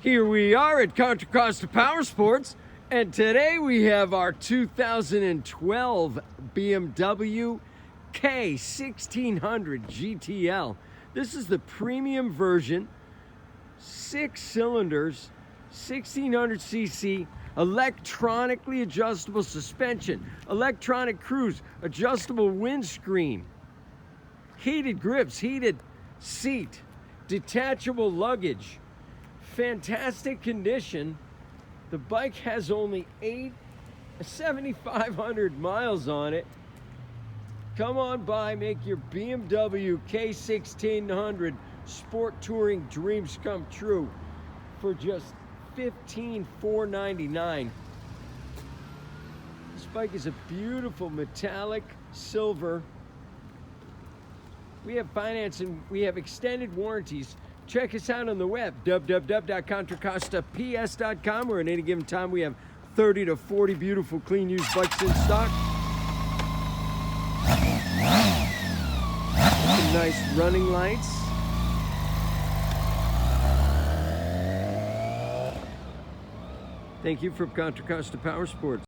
Here we are at Contra Costa Powersports, and today we have our 2012 BMW K1600 GTL. This is the premium version, 6 cylinders, 1600cc, electronically adjustable suspension, electronic cruise, adjustable windscreen, heated grips, heated seat, detachable luggage. Fantastic condition. The bike has only 7,500 miles on it. Come on by, make your BMW K1600 sport touring dreams come true for just $15,499. This bike is a beautiful metallic silver. We have financing, we have extended warranties. Check us out on the web, www.contracostaps.com, where at any given time we have 30 to 40 beautiful, clean, used bikes in stock. Some nice running lights. Thank you from Contra Costa Powersports.